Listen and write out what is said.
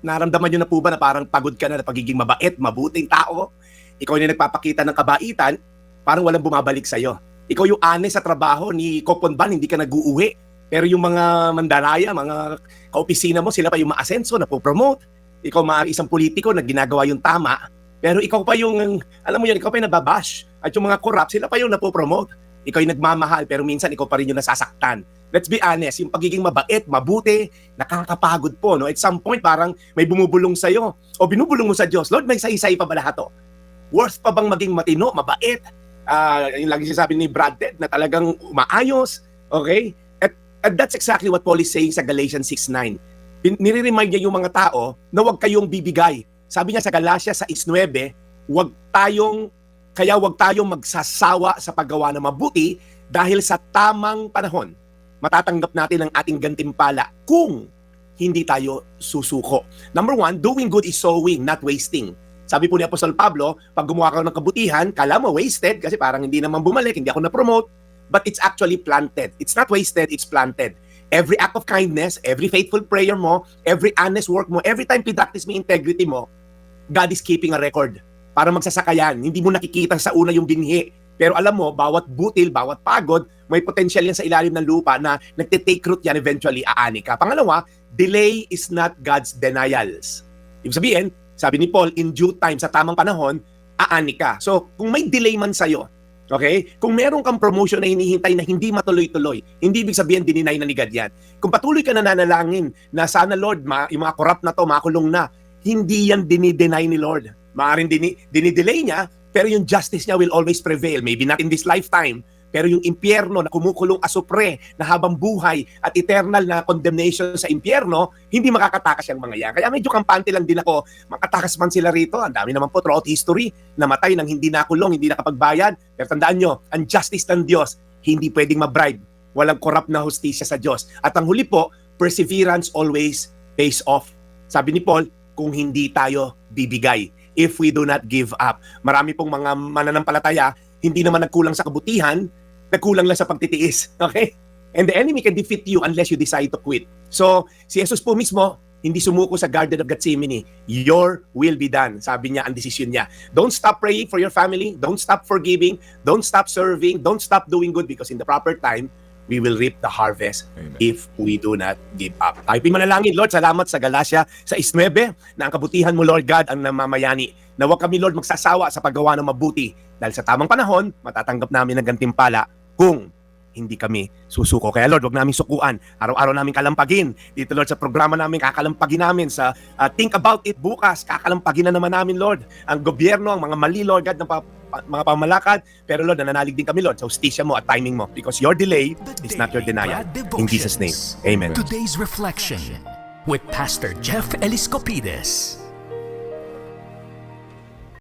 Naramdaman nyo na po ba na parang pagod ka na na pagiging mabait, mabuting tao? Ikaw yung nagpapakita ng kabaitan, parang walang bumabalik sa'yo. Ikaw yung honest sa trabaho ni Koponban, hindi ka nag-uuwi. Pero yung mga mandaraya, mga kaopisina mo, sila pa yung maasenso, napopromote. Ikaw isang politiko na ginagawa yung tama. Pero ikaw pa yung, alam mo yun, ikaw pa yung nababash. At yung mga corrupt, sila pa yung napopromote. Ikaw yung nagmamahal, pero minsan ikaw pa rin yung nasasaktan. Let's be honest, yung pagiging mabait, mabuti, nakakapagod po. No? At some point, parang may bumubulong sa'yo o binubulong mo sa Diyos. Lord, may say-say pa ba lahat to? Worth pa bang maging matino, mabait? Yung lagi sinasabi ni Brad Ted na talagang umaayos. Okay? At that's exactly what Paul is saying sa Galatians 6:9. Nire-remind niya yung mga tao na huwag kayong bibigay. Sabi niya sa Galatia 6:9, huwag tayong magsasawa sa paggawa ng mabuti dahil sa tamang panahon matatanggap natin ang ating gantimpala kung hindi tayo susuko. Number one, doing good is sowing, not wasting. Sabi po ni Apostol Pablo, pag gumawa ka ng kabutihan, kala mo wasted kasi parang hindi naman bumalik, hindi ako na-promote, but it's actually planted. It's not wasted, it's planted. Every act of kindness, every faithful prayer mo, every honest work mo, every time pinractice mo integrity mo, God is keeping a record. Para magsasakayan, hindi mo nakikita sa una yung binhi. Pero alam mo, bawat butil, bawat pagod, may potential yan sa ilalim ng lupa na nagtitake root yan eventually, aani ka. Pangalawa, delay is not God's denials. Ibig sabihin, sabi ni Paul, in due time, sa tamang panahon, aani ka. So, kung may delay man sa'yo, okay? Kung meron kang promotion na hinihintay na hindi matuloy-tuloy, hindi ibig sabihin dininay na ni God yan. Kung patuloy ka na nanalangin na sana Lord, yung mga corrupt na to, makulong na, hindi yan dinideny ni Lord. Maaaring dinidelay niya, pero yung justice niya will always prevail. Maybe not in this lifetime, pero yung impyerno na kumukulong asupre na habang buhay at eternal na condemnation sa impyerno, hindi makakatakas yung mga yan. Kaya medyo kampante lang din ako, makatakas man sila rito. Ang dami naman po throughout history, namatay nang hindi nakulong, hindi nakapagbayad. Pero tandaan nyo, ang justice ng Diyos, hindi pwedeng mabribe. Walang corrupt na hustisya sa Diyos. At ang huli po, perseverance always pays off. Sabi ni Paul, kung hindi tayo bibigay, if we do not give up. Marami pong mga mananampalataya, hindi naman nagkulang sa kabutihan, nagkulang lang sa pagtitiis. Okay? And the enemy can defeat you unless you decide to quit. So, si Jesus po mismo, hindi sumuko sa Garden of Gethsemane. Your will be done. Sabi niya, ang desisyon niya. Don't stop praying for your family. Don't stop forgiving. Don't stop serving. Don't stop doing good because in the proper time, we will reap the harvest. Amen. If we do not give up. Tayo manalangin, Lord, salamat sa Galatia sa 9 na ang kabutihan mo, Lord God, ang namamayani. Na huwag kami, Lord, magsasawa sa paggawa ng mabuti dahil sa tamang panahon, matatanggap namin ang gantimpala kung hindi kami susuko. Kaya Lord, huwag namin sukuan. Araw-araw namin kalampagin. Dito, Lord, sa programa namin, kakalampagin namin. Sa Think About It bukas, kakalampagin na naman namin, Lord. Ang gobyerno, ang mga mali, Lord God, ng mga pamalakad. Pero Lord, nananalig din kami, Lord, sa hustisya mo at timing mo. Because your delay is not your denial. In Jesus' name, amen. Today's Reflection with Pastor Jeff Eliscopides.